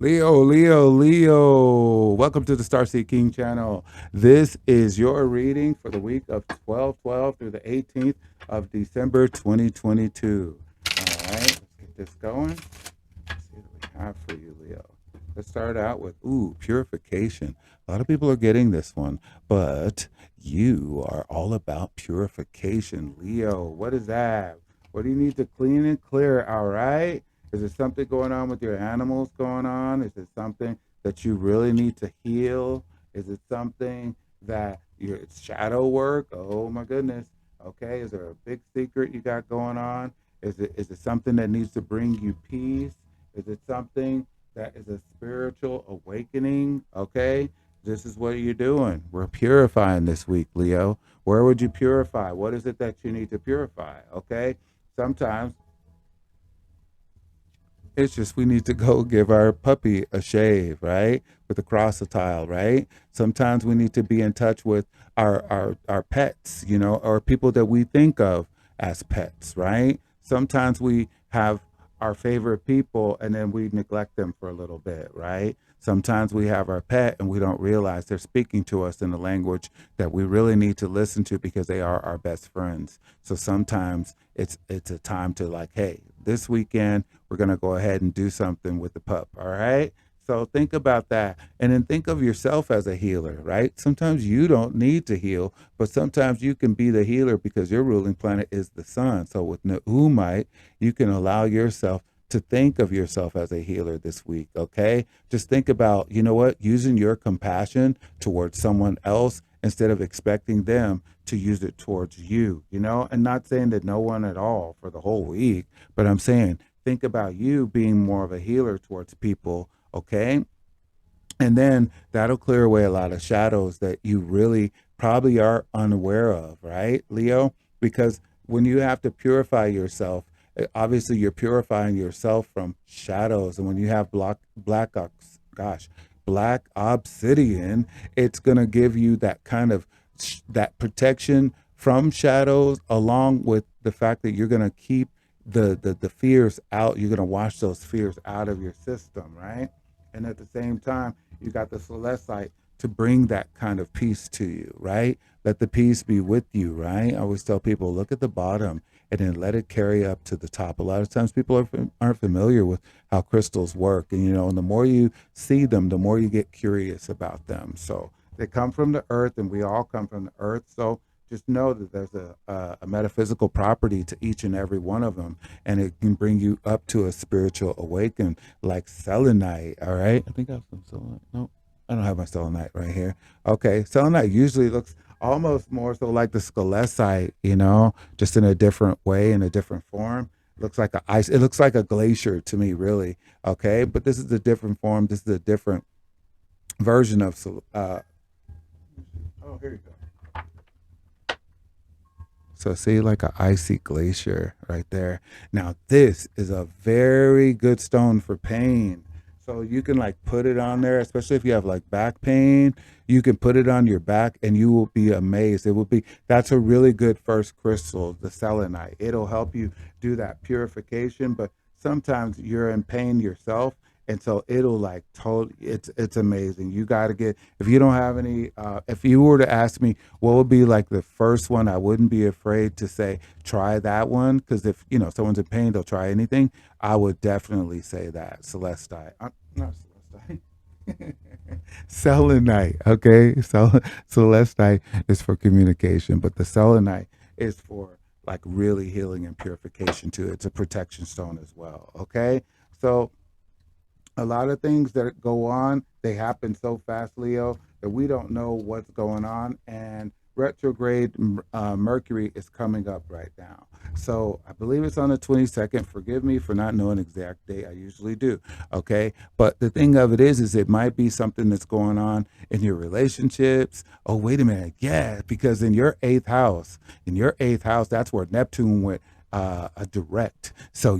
Leo, Leo, Leo. Welcome to the Starseed King channel. This is your reading for the week of 12/12 through the 18th of December 2022. All right, let's get this going. Let's see what we have for you, Leo. Let's start out with, purification. A lot of people are getting this one, but you are all about purification, Leo. What is that? What do you need to clean and clear, all right? Is it something going on with your animals going on? Is it something that you really need to heal? Is it something that it's shadow work? Oh my goodness. Okay. Is there a big secret you got going on? Is it something that needs to bring you peace? Is it something that is a spiritual awakening? Okay. This is what you're doing. We're purifying this week, Leo. Where would you purify? What is it that you need to purify? Okay. Sometimes it's just we need to go give our puppy a shave, right? With a crocodile, right? Sometimes we need to be in touch with our pets, or people that we think of as pets, right? Sometimes we have our favorite people and then we neglect them for a little bit, right? Sometimes we have our pet and we don't realize they're speaking to us in a language that we really need to listen to because they are our best friends. So sometimes it's a time to like, hey, this weekend we're going to go ahead and do something with the pup. All right. So think about that. And then think of yourself as a healer, right? Sometimes you don't need to heal, but sometimes you can be the healer because your ruling planet is the sun. So with Nehumite, you can allow yourself to think of yourself as a healer this week. Okay. Just think about, you know what, using your compassion towards someone else instead of expecting them to use it towards you, and not saying that no one at all for the whole week, but I'm saying think about you being more of a healer towards people, okay? And then that'll clear away a lot of shadows that you really probably are unaware of, right, Leo? Because when you have to purify yourself, obviously you're purifying yourself from shadows. And when you have black obsidian, it's going to give you that kind of that protection from shadows, along with the fact that you're going to keep the fears out. You're going to wash those fears out of your system, right? And at the same time, you got the celestite to bring that kind of peace to you, right? Let the peace be with you, right? I always tell people, look at the bottom and then let it carry up to the top. A lot of times people aren't familiar with how crystals work. And the more you see them, the more you get curious about them. So they come from the earth and we all come from the earth. So just know that there's a metaphysical property to each and every one of them, and it can bring you up to a spiritual awakening, like selenite. All right, I think I have some selenite. No, I don't have my selenite right here. Okay, selenite usually looks almost more so like the skelecite, just in a different way, in a different form. Looks like a ice. It looks like a glacier to me, really. Okay, but this is a different form. This is a different version of. Oh, here you go. So see, like an icy glacier right there. Now this is a very good stone for pain. So you can like put it on there, especially if you have like back pain. You can put it on your back and you will be amazed. That's a really good first crystal, the selenite. It'll help you do that purification, but sometimes you're in pain yourself. And so it'll like totally, it's amazing. You got to get, if you don't have any, if you were to ask me what would be like the first one, I wouldn't be afraid to say, try that one. Cause if, someone's in pain, they'll try anything. I would definitely say that. Celestite. Not Celestite. Selenite. Okay. So Celestite is for communication, but the selenite is for like really healing and purification too. It's a protection stone as well. Okay. So, a lot of things that go on, they happen so fast, Leo, that we don't know what's going on. And retrograde Mercury is coming up right now. So I believe it's on the 22nd. Forgive me for not knowing exact date. I usually do. Okay. But the thing of it is it might be something that's going on in your relationships. Oh, wait a minute. Yeah. Because in your eighth house, that's where Neptune went a direct. So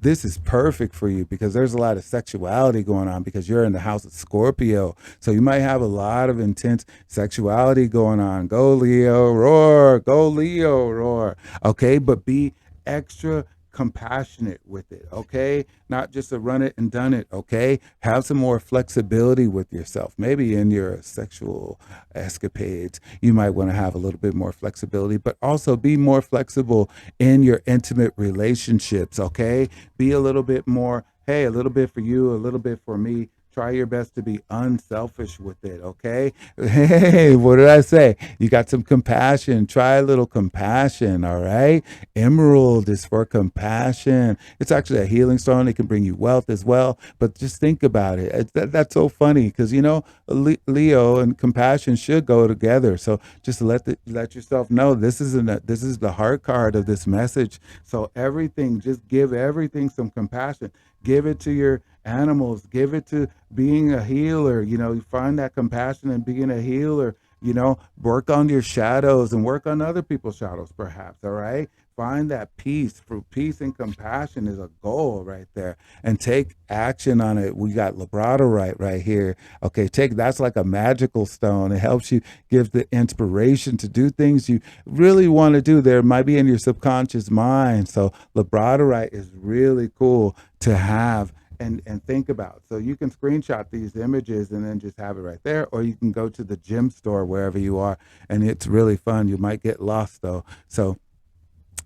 this is perfect for you because there's a lot of sexuality going on because you're in the house of Scorpio. So you might have a lot of intense sexuality going on. Go Leo, roar. Go Leo, roar. Okay, but be extra compassionate with it, okay? Not just a run it and done it, okay? Have some more flexibility with yourself. Maybe in your sexual escapades, you might want to have a little bit more flexibility, but also be more flexible in your intimate relationships, okay? Be a little bit more, hey, a little bit for you, a little bit for me. Try your best to be unselfish with it, okay? Hey, what did I say? You got some compassion. Try a little compassion, all right? Emerald is for compassion. It's actually a healing stone. It can bring you wealth as well. But just think about it. That's so funny because Leo and compassion should go together. So just let yourself know this is the heart card of this message. So everything, just give everything some compassion. Give it to your animals. Give it to being a healer. You find that compassion in being a healer. Work on your shadows and work on other people's shadows, perhaps. All right. Find that peace. For peace and compassion is a goal right there, and take action on it. We got labradorite right here. Okay, that's like a magical stone. It helps you, give the inspiration to do things you really want to do. There might be in your subconscious mind. So labradorite is really cool to have and think about. So you can screenshot these images and then just have it right there, or you can go to the gym store wherever you are, and it's really fun. You might get lost though. So,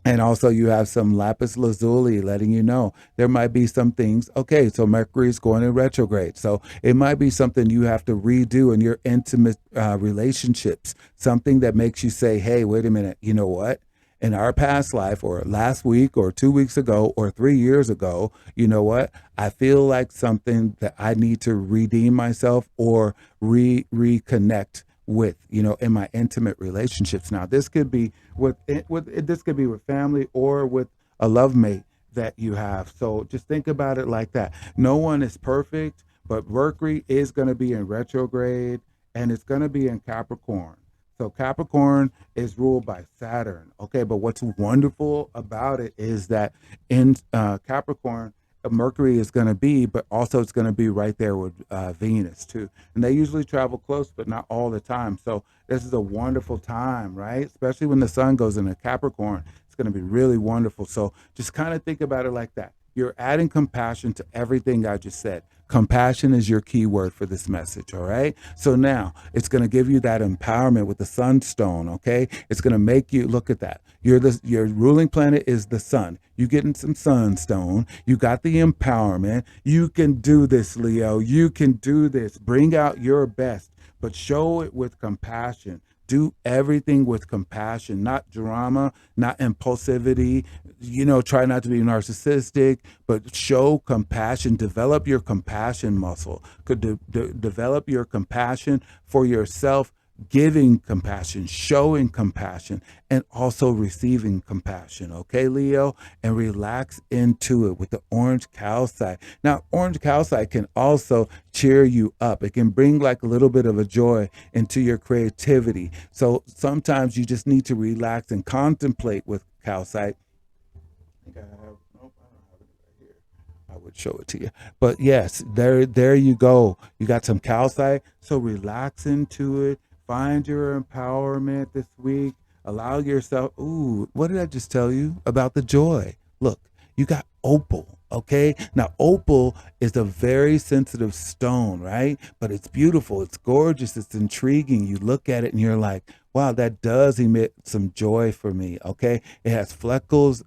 and also you have some lapis lazuli letting you know there might be some things. Okay, so Mercury is going in retrograde. So it might be something you have to redo in your intimate relationships, something that makes you say, hey, wait a minute, you know what? In our past life, or last week, or 2 weeks ago, or 3 years ago, you know what? I feel like something that I need to redeem myself or reconnect with, in my intimate relationships. Now, this could be this could be with family or with a love mate that you have. So just think about it like that. No one is perfect, but Mercury is going to be in retrograde, and it's going to be in Capricorn. So Capricorn is ruled by Saturn. Okay, but what's wonderful about it is that in Capricorn, Mercury is going to be, but also it's going to be right there with Venus too. And they usually travel close, but not all the time. So this is a wonderful time, right? Especially when the sun goes into Capricorn. It's going to be really wonderful. So just kind of think about it like that. You're adding compassion to everything I just said. Compassion is your key word for this message, all right? So now it's going to give you that empowerment with the sunstone, okay? It's going to make you, look at that. Your ruling planet is the sun. You getting some sunstone. You got the empowerment. You can do this, Leo. You can do this. Bring out your best, but show it with compassion. Do everything with compassion, not drama, not impulsivity. Try not to be narcissistic, but show compassion. Develop your compassion muscle. Could develop your compassion for yourself, giving compassion, showing compassion, and also receiving compassion. Okay, Leo? And relax into it with the orange calcite. Now, orange calcite can also cheer you up. It can bring like a little bit of a joy into your creativity. So sometimes you just need to relax and contemplate with calcite. I think I have, nope, I don't have it right here. I would show it to you. But yes, there you go. You got some calcite. So relax into it. Find your empowerment this week. Allow yourself. Ooh, what did I just tell you about the joy? Look, you got opal. Okay. Now, opal is a very sensitive stone, right? But it's beautiful. It's gorgeous. It's intriguing. You look at it and you're like, wow, that does emit some joy for me. Okay. It has flecks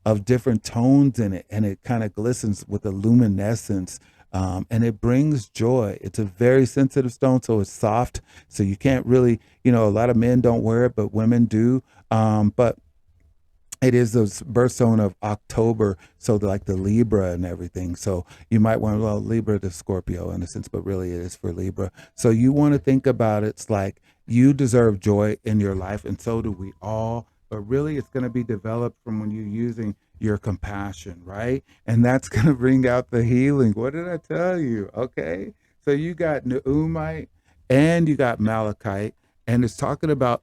of different tones in it, and it kind of glistens with a luminescence. And it brings joy. It's a very sensitive stone, so it's soft. So you can't really, a lot of men don't wear it, but women do. But it is the birthstone of October, so like the Libra and everything. So you might want, well, Libra to Scorpio in a sense, but really it is for Libra. So you want to think about it's like you deserve joy in your life, and so do we all. But really, it's going to be developed from when you're using your compassion, right? And that's going to bring out the healing. What did I tell you? Okay. So you got Neumite and you got Malachite, and it's talking about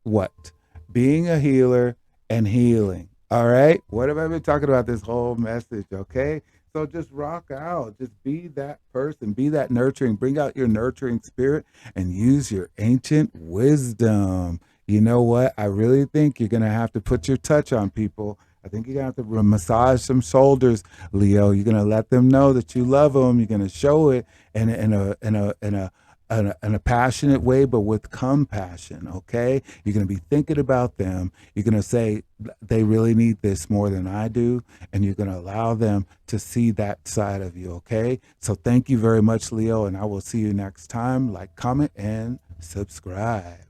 what? Being a healer and healing. All right. What have I been talking about this whole message? Okay. So just rock out. Just be that person. Be that nurturing. Bring out your nurturing spirit and use your ancient wisdom. You know what? I really think you're going to have to put your touch on people I think you're gonna have to massage some shoulders, Leo. You're gonna let them know that you love them. You're gonna show it in a passionate way, but with compassion. Okay, you're gonna be thinking about them. You're gonna say they really need this more than I do, and you're gonna allow them to see that side of you. Okay, so thank you very much, Leo, and I will see you next time. Like, comment, and subscribe.